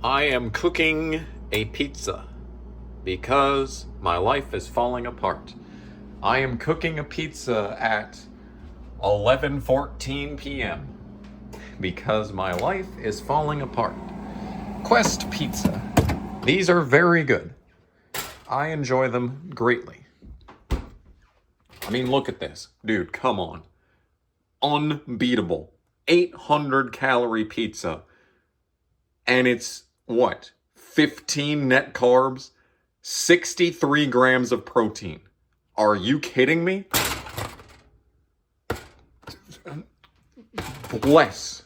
I am cooking a pizza because my life is falling apart. I am cooking a pizza at 11:14 p.m. because my life is falling apart. Quest Pizza. These are very good. I enjoy them greatly. I mean, look at this. Dude, come on. Unbeatable. 800 calorie pizza. And it's what? 15 net carbs, 63 grams of protein. Are you kidding me? Bless.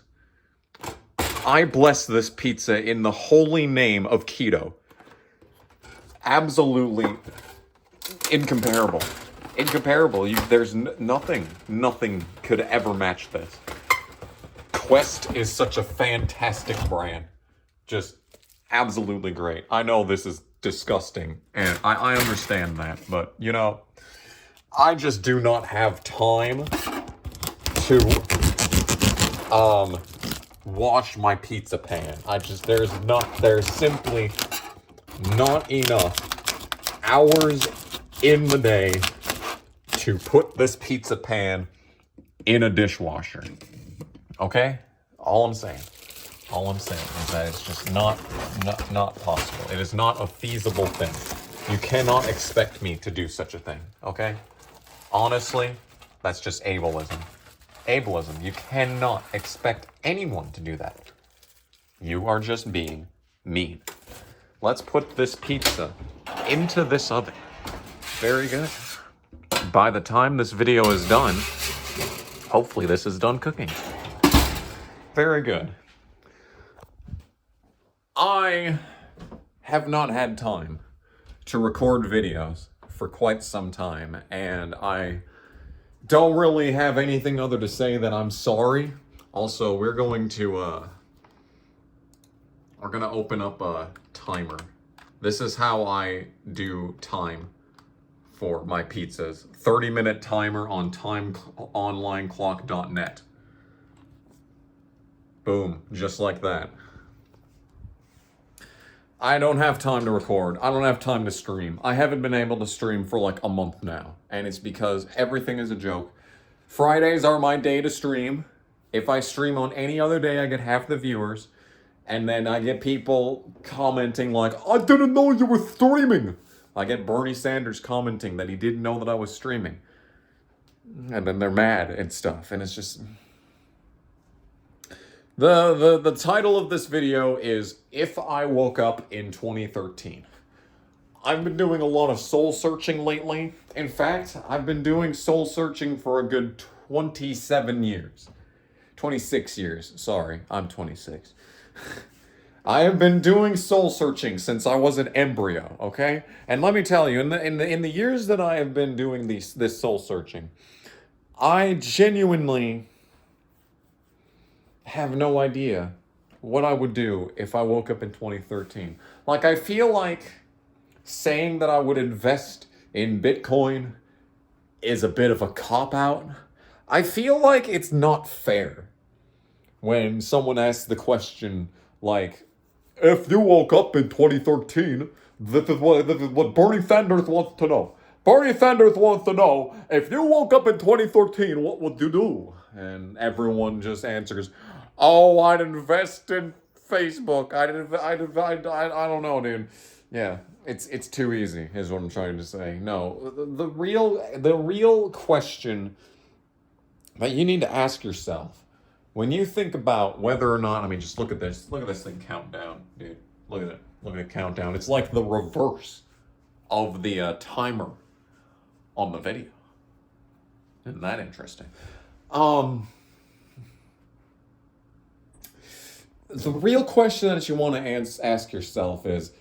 I bless this pizza in the holy name of keto. Absolutely incomparable. Incomparable. There's nothing could ever match this. Quest is such a fantastic brand. Just absolutely great. I know this is disgusting, and I understand that, but you know, I just do not have time to wash my pizza pan. There's simply not enough hours in the day to put this pizza pan in a dishwasher. Okay? All I'm saying is that it's just not possible. It is not a feasible thing. You cannot expect me to do such a thing, okay? Honestly, that's just ableism. Ableism. You cannot expect anyone to do that. You are just being mean. Let's put this pizza into this oven. Very good. By the time this video is done, hopefully this is done cooking. Very good. I have not had time to record videos for quite some time, and I don't really have anything other to say than I'm sorry. Also, we're gonna open up a timer. This is how I do time for my pizzas. 30-minute timer on timeonlineclock.net. Boom, just like that. I don't have time to record. I don't have time to stream. I haven't been able to stream for like a month now, and it's because everything is a joke. Fridays are my day to stream. If I stream on any other day, I get half the viewers, and then I get people commenting like, I didn't know you were streaming. I get Bernie Sanders commenting that he didn't know that I was streaming. And then they're mad and stuff, and it's just... The title of this video is If I Woke Up in 2013. I've been doing a lot of soul searching lately. In fact, I've been doing soul searching for a good 27 years. 26 years. Sorry, I'm 26. I have been doing soul searching since I was an embryo, okay? And let me tell you, in the years that I have been doing this soul searching, I genuinely have no idea what I would do if I woke up in 2013. Like, I feel like saying that I would invest in Bitcoin is a bit of a cop-out. I feel like it's not fair when someone asks the question, like, if you woke up in 2013, this is what Bernie Sanders wants to know. Bernie Sanders wants to know, if you woke up in 2013, what would you do? And everyone just answers, oh, I'd invest in Facebook. I don't know, dude. Yeah, it's too easy, is what I'm trying to say. No, the real question that you need to ask yourself when you think about whether or not, I mean, just look at this thing count down, dude. Look at it. Look at it count down. It's like the reverse of the timer on the video. Isn't that interesting? The real question that you want to ask yourself is,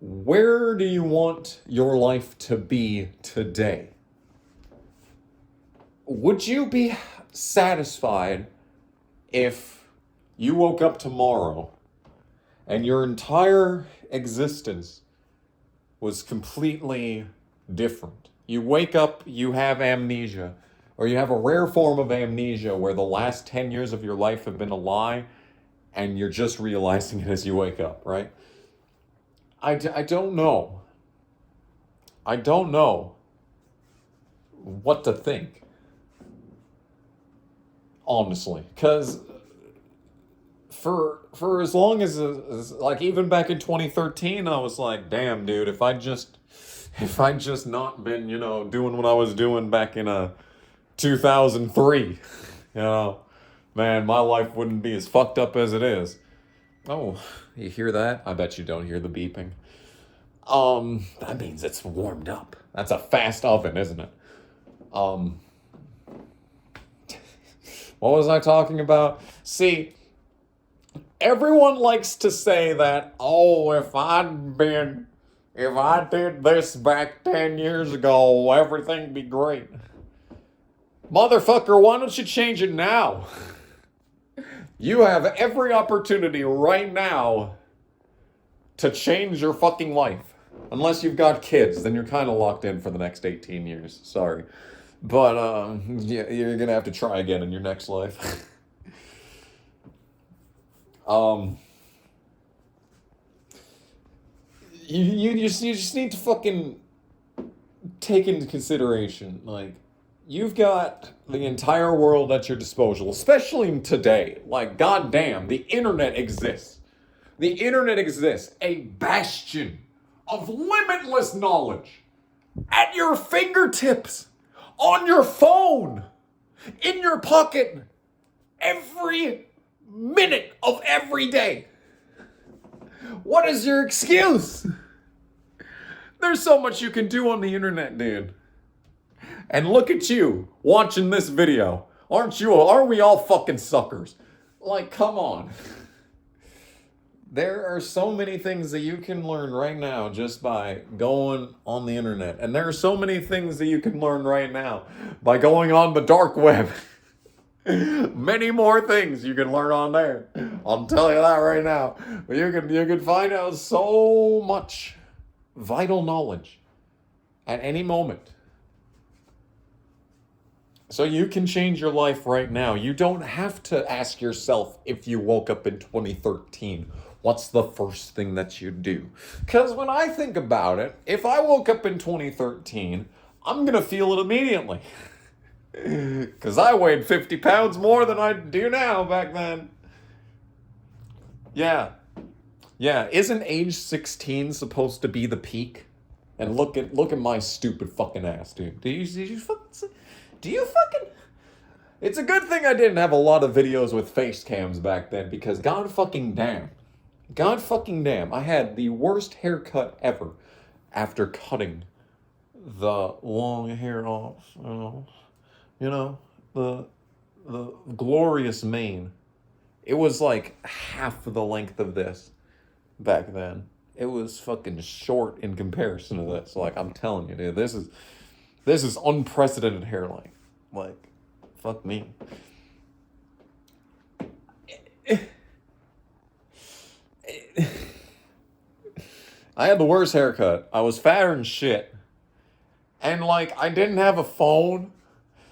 where do you want your life to be today? Would you be satisfied if you woke up tomorrow and your entire existence was completely different? You wake up, you have amnesia, or you have a rare form of amnesia where the last 10 years of your life have been a lie, and you're just realizing it as you wake up, right? I don't know. I don't know what to think, honestly, because for as long as like even back in 2013, I was like, damn, dude, if I just not been, doing what I was doing back in 2003, man, my life wouldn't be as fucked up as it is. Oh, you hear that? I bet you don't hear the beeping. That means it's warmed up. That's a fast oven, isn't it? What was I talking about? See, everyone likes to say that, oh, if I did this back 10 years ago, everything'd be great. Motherfucker, why don't you change it now? You have every opportunity right now to change your fucking life. Unless you've got kids, then you're kind of locked in for the next 18 years. Sorry. But, yeah, you're gonna have to try again in your next life. You just need to fucking take into consideration, like, you've got the entire world at your disposal, especially today. Like, goddamn, the internet exists. The internet exists, a bastion of limitless knowledge at your fingertips, on your phone, in your pocket, every minute of every day. What is your excuse? There's so much you can do on the internet, dude. And look at you watching this video. Aren't we all fucking suckers? Like, come on. There are so many things that you can learn right now just by going on the internet. And there are so many things that you can learn right now by going on the dark web. Many more things you can learn on there. I'll tell you that right now. But you can find out so much vital knowledge at any moment. So you can change your life right now. You don't have to ask yourself, if you woke up in 2013, what's the first thing that you do? Because when I think about it, if I woke up in 2013, I'm going to feel it immediately. Because I weighed 50 pounds more than I do now back then. Yeah. Yeah, isn't age 16 supposed to be the peak? And look at my stupid fucking ass, dude. Do you fucking... It's a good thing I didn't have a lot of videos with face cams back then, because god fucking damn, I had the worst haircut ever after cutting the long hair off. The glorious mane. It was like half the length of this back then. It was fucking short in comparison to this. Like, I'm telling you, dude, this is unprecedented hair length. Like, fuck me. I had the worst haircut. I was fatter than shit. And, like, I didn't have a phone.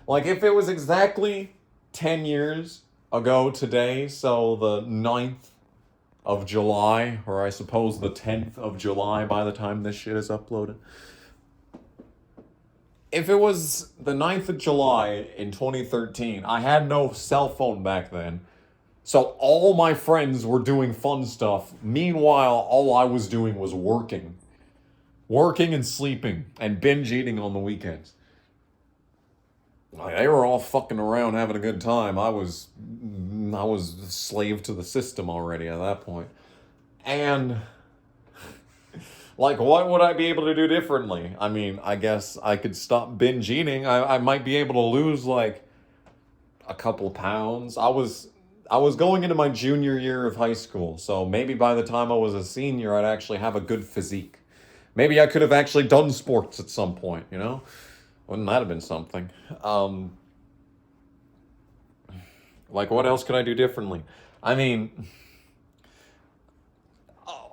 Like, if it was exactly 10 years ago today, so the 9th of July, or I suppose the 10th of July by the time this shit is uploaded. If it was the 9th of July in 2013, I had no cell phone back then. So all my friends were doing fun stuff. Meanwhile, all I was doing was working. Working and sleeping and binge eating on the weekends. Like, they were all fucking around having a good time. I was a slave to the system already at that point. And, like, what would I be able to do differently? I mean, I guess I could stop binge eating. I might be able to lose, like, a couple pounds. I was going into my junior year of high school, so maybe by the time I was a senior, I'd actually have a good physique. Maybe I could have actually done sports at some point, you know? Wouldn't that have been something? Like, what else could I do differently? I mean,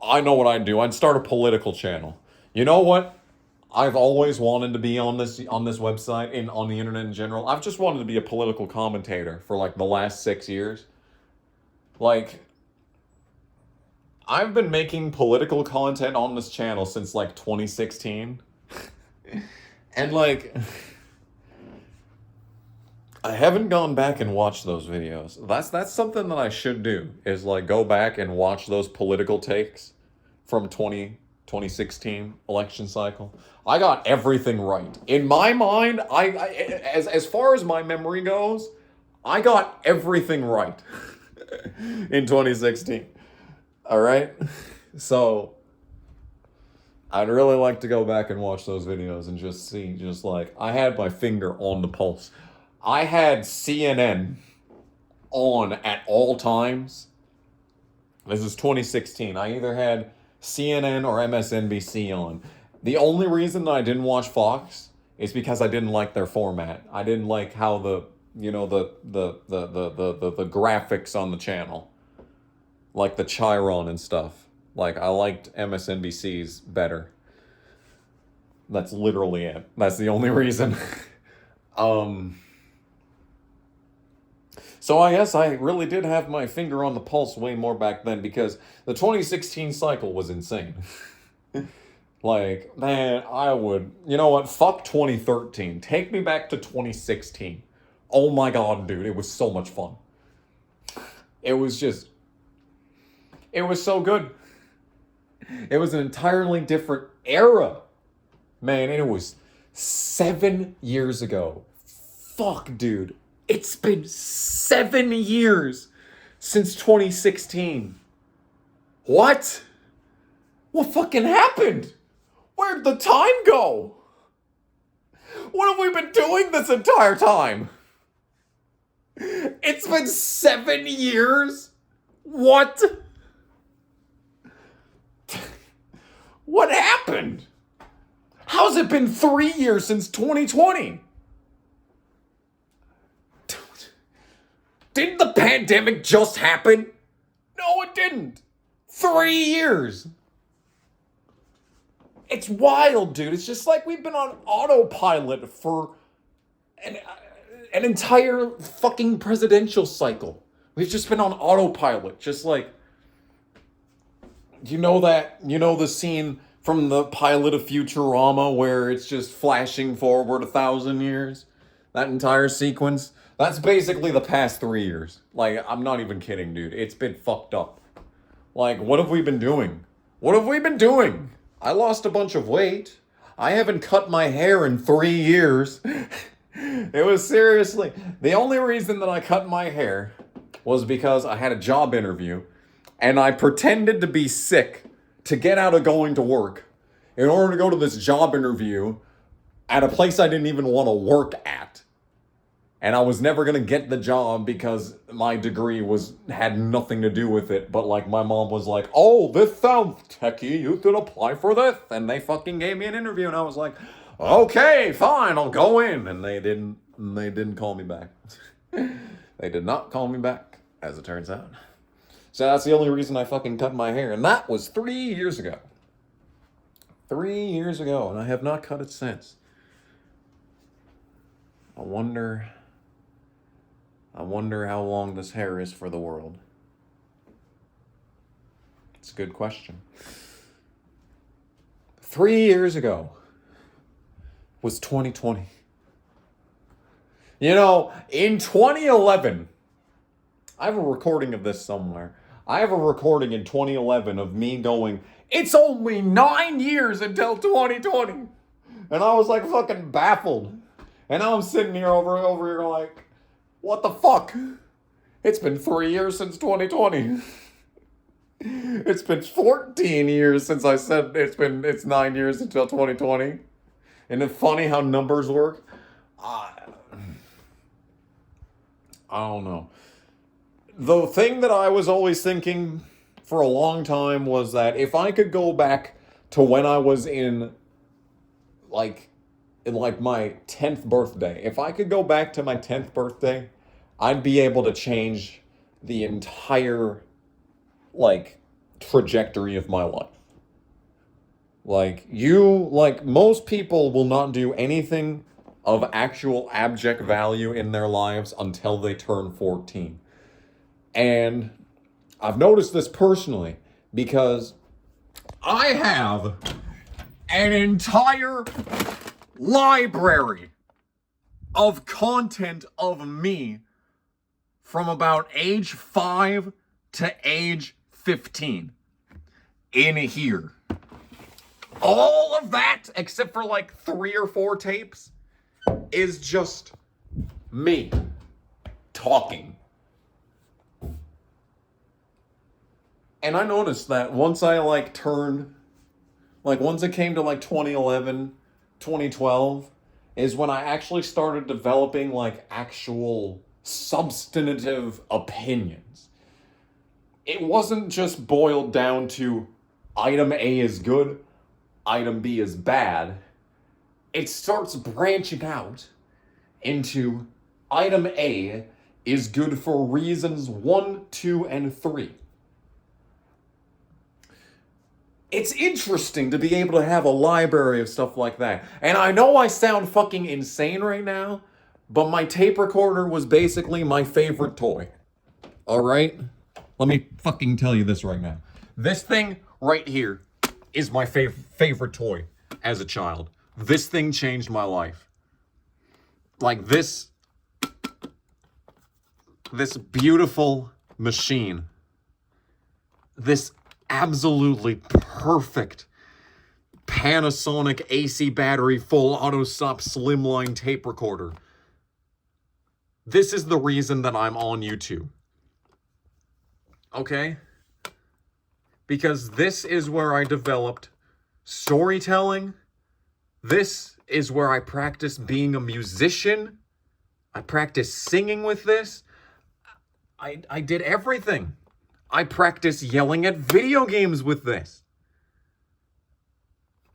I know what I'd do. I'd start a political channel. You know what? I've always wanted to be on this website and on the internet in general. I've just wanted to be a political commentator for, like, the last 6 years. Like, I've been making political content on this channel since like 2016. And like I haven't gone back and watched those videos. That's something that I should do, is like go back and watch those political takes from 2016 election cycle. I got everything right. In my mind, as far as my memory goes, I got everything right in 2016. All right? So I'd really like to go back and watch those videos and just see, just like, I had my finger on the pulse. I had CNN on at all times. This is 2016. I either had CNN or MSNBC on. The only reason that I didn't watch Fox is because I didn't like their format. I didn't like how the graphics on the channel, like the Chiron and stuff. Like, I liked MSNBC's better. That's literally it. That's the only reason. So I guess I really did have my finger on the pulse way more back then, because the 2016 cycle was insane. Like, man, I would, you know what? Fuck 2013. Take me back to 2016. Oh my god, dude, it was so much fun. It was so good. It was an entirely different era. Man, and it was 7 years ago. Fuck, dude. It's been 7 years since 2016. What? What fucking happened? Where'd the time go? What have we been doing this entire time? It's been 7 years? What? What happened? How's it been 3 years since 2020? Didn't the pandemic just happen? No, it didn't. 3 years. It's wild, dude. It's just like we've been on autopilot for an entire fucking presidential cycle. We've just been on autopilot. Just like, you know the scene from the pilot of Futurama where it's just flashing forward 1,000 years? That entire sequence? That's basically the past 3 years. Like, I'm not even kidding, dude. It's been fucked up. Like, what have we been doing? What have we been doing? I lost a bunch of weight. I haven't cut my hair in 3 years. It was seriously, the only reason that I cut my hair was because I had a job interview and I pretended to be sick to get out of going to work in order to go to this job interview at a place I didn't even want to work at. And I was never gonna get the job because my degree had nothing to do with it. But like, my mom was like, "Oh, this sounds techie. You should apply for this." And they fucking gave me an interview, and I was like, "Okay, fine, I'll go in." And they didn't call me back. They did not call me back, as it turns out. So that's the only reason I fucking cut my hair, and that was 3 years ago. 3 years ago, and I have not cut it since. I wonder how long this hair is for the world. It's a good question. 3 years ago was 2020. You know, in 2011, I have a recording of this somewhere. I have a recording in 2011 of me going, "It's only 9 years until 2020." And I was like fucking baffled. And now I'm sitting here over here like, what the fuck? It's been 3 years since 2020. It's been 14 years since I said it's 9 years until 2020. Isn't it funny how numbers work? I don't know. The thing that I was always thinking for a long time was that if I could go back to when I was in my 10th birthday, if I could go back to my 10th birthday, I'd be able to change the entire, trajectory of my life. Most people will not do anything of actual abject value in their lives until they turn 14. And I've noticed this personally, because I have an entire library of content of me from about age 5 to age 15 in here. All of that, except for like 3 or 4 tapes, is just me talking. And I noticed that once I once it came to like 2011, 2012, is when I actually started developing like actual substantive opinions. It wasn't just boiled down to item A is good, item B is bad. It starts branching out into item A is good for reasons 1, 2, and 3. It's interesting to be able to have a library of stuff like that. And I know I sound fucking insane right now, but my tape recorder was basically my favorite toy. Alright? Let me fucking tell you this right now. This thing right here is my favorite toy as a child. This thing changed my life. Like this beautiful machine. This absolutely perfect Panasonic AC battery full auto stop slimline tape recorder. This is the reason that I'm on YouTube. Okay? Because this is where I developed storytelling. This is where I practiced being a musician. I practiced singing with this. I did everything. I practiced yelling at video games with this.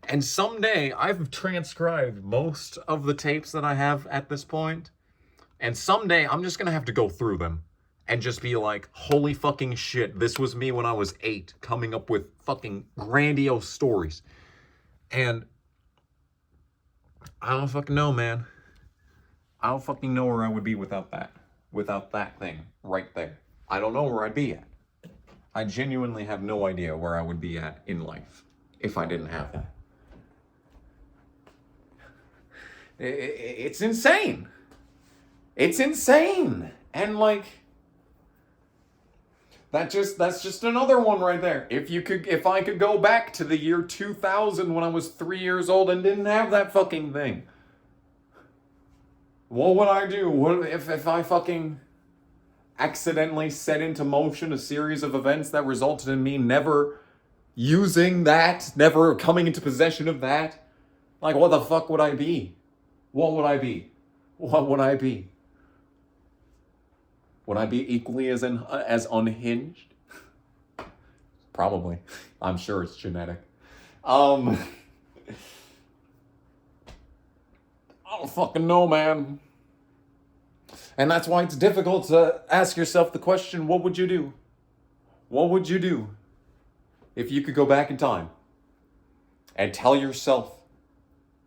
And someday, I've transcribed most of the tapes that I have at this point. And someday, I'm just gonna have to go through them and just be like, holy fucking shit, this was me when I was 8, coming up with fucking grandiose stories. And I don't fucking know, man. I don't fucking know where I would be without that thing right there. I don't know where I'd be at. I genuinely have no idea where I would be at in life if I didn't have that. It's insane. It's insane. And like, that's just another one right there. If I could go back to the year 2000 when I was 3 years old and didn't have that fucking thing, what would I do? What if I fucking accidentally set into motion a series of events that resulted in me never using that, never coming into possession of that? Like, what the fuck would I be? What would I be? What would I be? Would I be equally as unhinged? Probably. I'm sure it's genetic. I don't fucking know, man. And that's why it's difficult to ask yourself the question, what would you do? What would you do if you could go back in time and tell yourself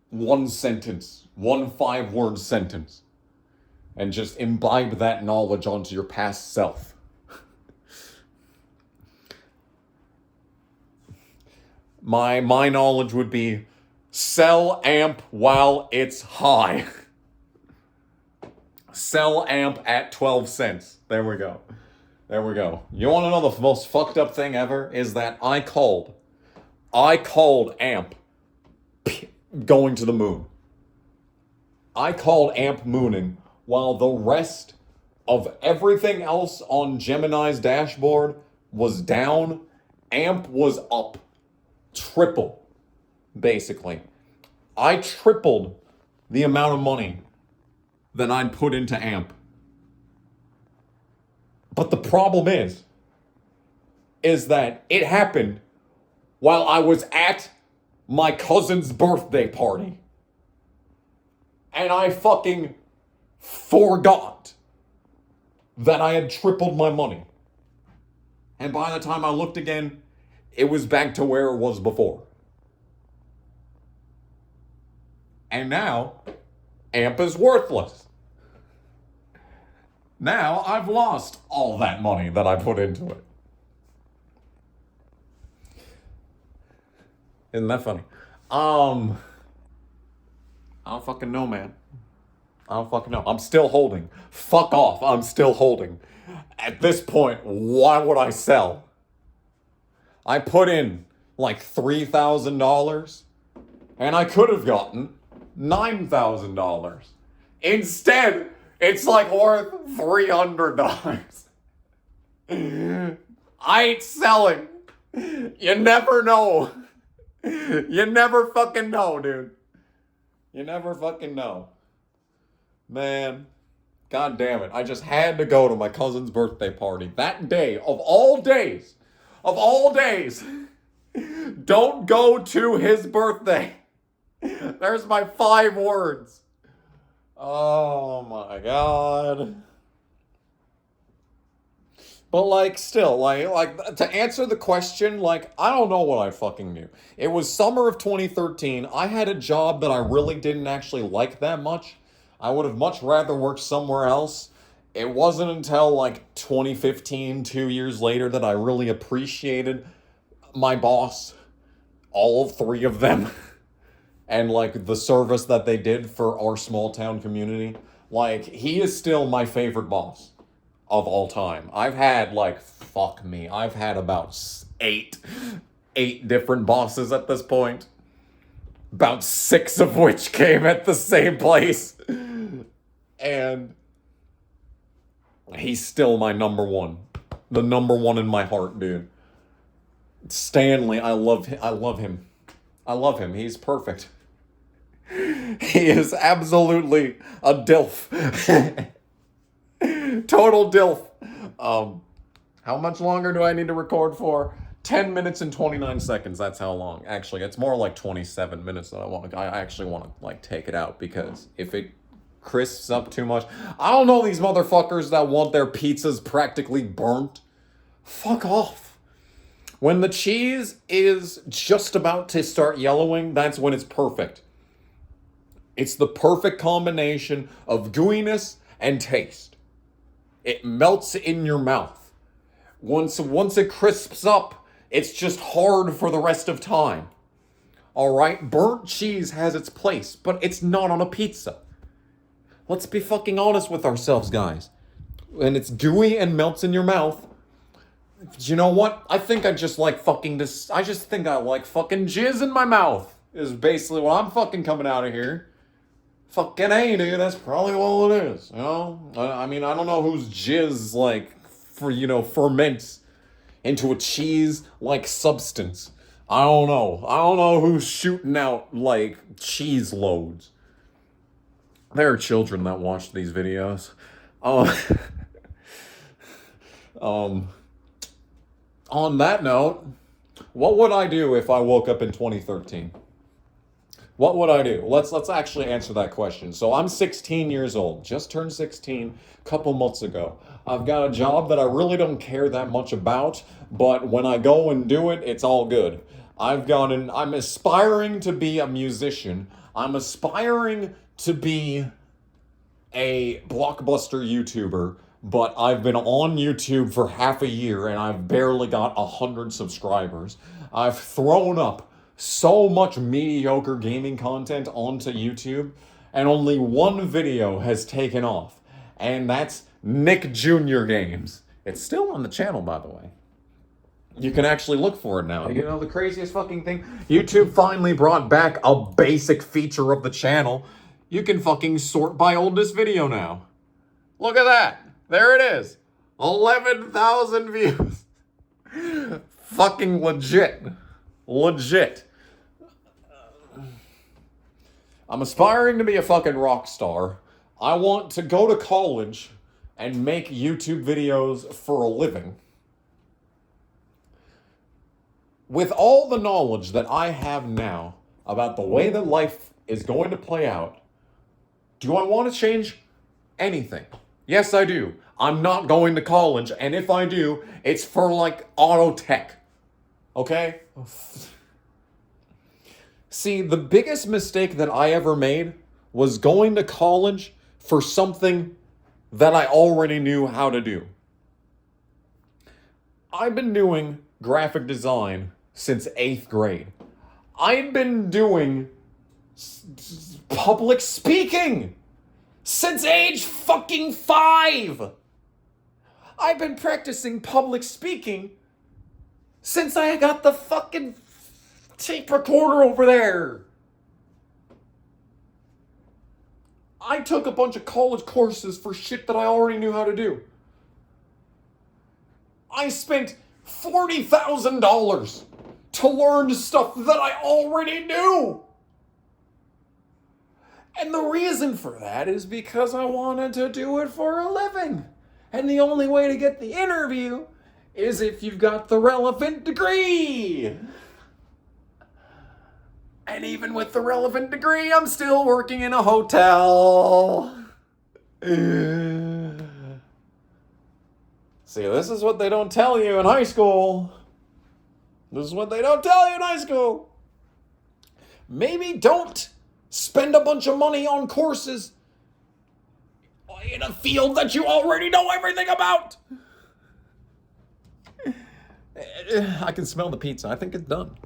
one sentence, one 5-word sentence, and just imbibe that knowledge onto your past self? My knowledge would be, sell amp while it's high. Sell amp at 12 cents. There we go. There we go. You want to know the most fucked up thing ever? Is that I called amp going to the moon. I called amp mooning while the rest of everything else on Gemini's dashboard was down. Amp was up. Triple, basically. I tripled the amount of money that I'd put into amp. But the problem is that it happened while I was at my cousin's birthday party. And I fucking forgot that I had tripled my money. And by the time I looked again, it was back to where it was before. And now, amp is worthless. Now I've lost all that money that I put into it. Isn't that funny? I don't fucking know, man. I don't fucking know. I'm still holding. Fuck off. I'm still holding. At this point, why would I sell? I put in like $3,000 and I could have gotten $9,000. Instead, it's like worth $300. I ain't selling. You never know. You never fucking know, dude. You never fucking know. Man, god damn it. I just had to go to my cousin's birthday party. That day, of all days, don't go to his birthday. There's my 5 words. Oh my god. But like still, like to answer the question, like I don't know what I fucking knew. It was summer of 2013. I had a job that I really didn't actually like that much. I would have much rather worked somewhere else. It wasn't until like 2015, 2 years later, that I really appreciated my boss, all 3 of them, and like the service that they did for our small town community. Like he is still my favorite boss of all time. I've had like fuck me. I've had about 8 different bosses at this point. About 6 of which came at the same place. And he's still my number one. The number one in my heart, dude. Stanley, I love him. I love him. I love him. He's perfect. He is absolutely a DILF. Total DILF. How much longer do I need to record for? 10 minutes and 29 seconds. That's how long. Actually, it's more like 27 minutes that I actually want to like take it out, because if it crisps up too much, I don't know these motherfuckers that want their pizzas practically burnt. Fuck off. When the cheese is just about to start yellowing, that's when it's perfect. It's the perfect combination of gooiness and taste. It melts in your mouth. Once it crisps up, it's just hard for the rest of time. Alright? Burnt cheese has its place, but it's not on a pizza. Let's be fucking honest with ourselves, guys. When it's gooey and melts in your mouth, you know what? I think I just like fucking this. I just think I like fucking jizz in my mouth, is basically what I'm fucking coming out of here. Fucking A, dude. That's probably all it is. You know? I mean, I don't know whose jizz, like, ferments into a cheese-like substance. I don't know. I don't know who's shooting out, like, cheese loads. There are children that watch these videos. On that note, what would I do if I woke up in 2013? What would I do? Let's actually answer that question. So I'm 16 years old, just turned 16 a couple months ago. I've got a job that I really don't care that much about, but when I go and do it, it's all good. I'm aspiring to be a musician. I'm aspiring to be a blockbuster YouTuber, but I've been on YouTube for half a year and I've barely got 100 subscribers. I've thrown up so much mediocre gaming content onto YouTube, and only one video has taken off, and that's Nick Jr. Games. It's still on the channel, by the way. You can actually look for it now. You know, the craziest fucking thing? YouTube finally brought back a basic feature of the channel. You can fucking sort by oldest video now. Look at that. There it is. 11,000 views. Fucking legit. Legit. I'm aspiring to be a fucking rock star. I want to go to college and make YouTube videos for a living. With all the knowledge that I have now about the way that life is going to play out, do I want to change anything? Yes, I do. I'm not going to college, and if I do, it's for like auto tech. Okay? See, the biggest mistake that I ever made was going to college for something that I already knew how to do. I've been doing graphic design since 8th grade. I've been doing public speaking since age fucking 5. I've been practicing public speaking since I got the fucking tape recorder over there. I took a bunch of college courses for shit that I already knew how to do. I spent $40,000 to learn stuff that I already knew. And the reason for that is because I wanted to do it for a living. And the only way to get the interview is if you've got the relevant degree. And even with the relevant degree, I'm still working in a hotel. See, this is what they don't tell you in high school. This is what they don't tell you in high school. Maybe don't spend a bunch of money on courses in a field that you already know everything about. I can smell the pizza. I think it's done.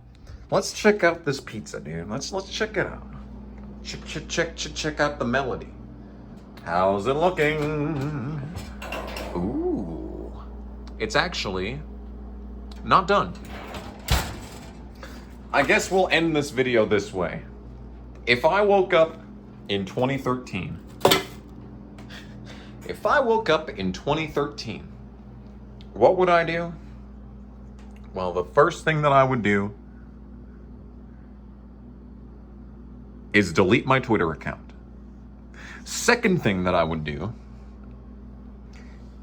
Let's check out this pizza, dude. Let's check it out. Check out the melody. How's it looking? Ooh. It's actually not done. I guess we'll end this video this way. If I woke up in 2013, what would I do? Well, the first thing that I would do is delete my Twitter account. Second thing that I would do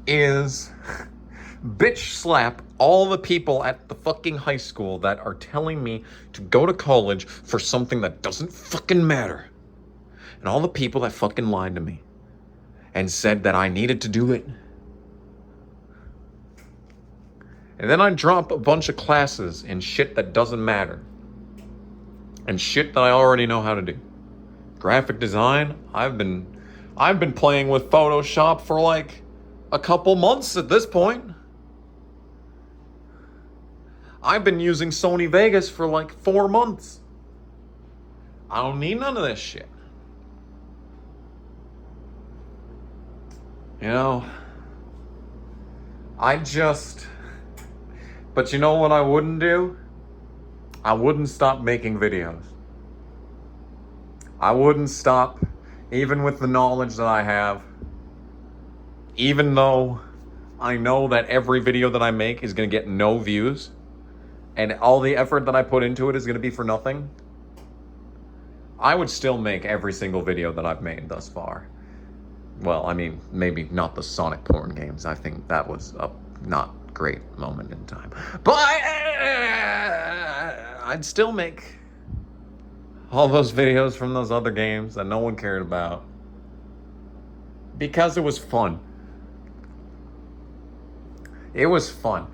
is bitch slap all the people at the fucking high school that are telling me to go to college for something that doesn't fucking matter. And all the people that fucking lied to me and said that I needed to do it. And then I drop a bunch of classes in shit that doesn't matter. And shit that I already know how to do. Graphic design, I've been playing with Photoshop for like a couple months at this point. I've been using Sony Vegas for like 4 months. I don't need none of this shit. You know, but you know what I wouldn't do? I wouldn't stop making videos. I wouldn't stop, even with the knowledge that I have. Even though I know that every video that I make is going to get no views, and all the effort that I put into it is going to be for nothing, I would still make every single video that I've made thus far. Well, I mean, maybe not the Sonic porn games. I think that was a not great moment in time. But I'd still make all those videos from those other games that no one cared about. Because it was fun. It was fun.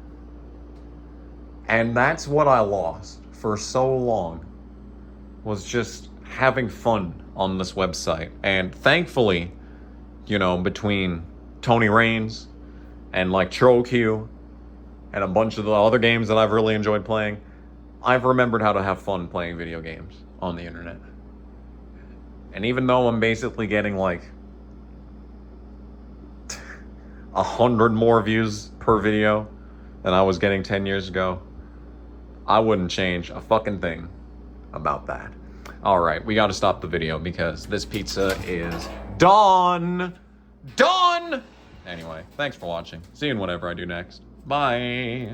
And that's what I lost for so long, was just having fun on this website. And thankfully, you know, between Tony Raines and like TrollQ and a bunch of the other games that I've really enjoyed playing, I've remembered how to have fun playing video games on the internet. And even though I'm basically getting like 100 more views per video than I was getting 10 years ago, I wouldn't change a fucking thing about that. All right, we got to stop the video because this pizza is done. Done! Anyway, thanks for watching. See you in whatever I do next. Bye.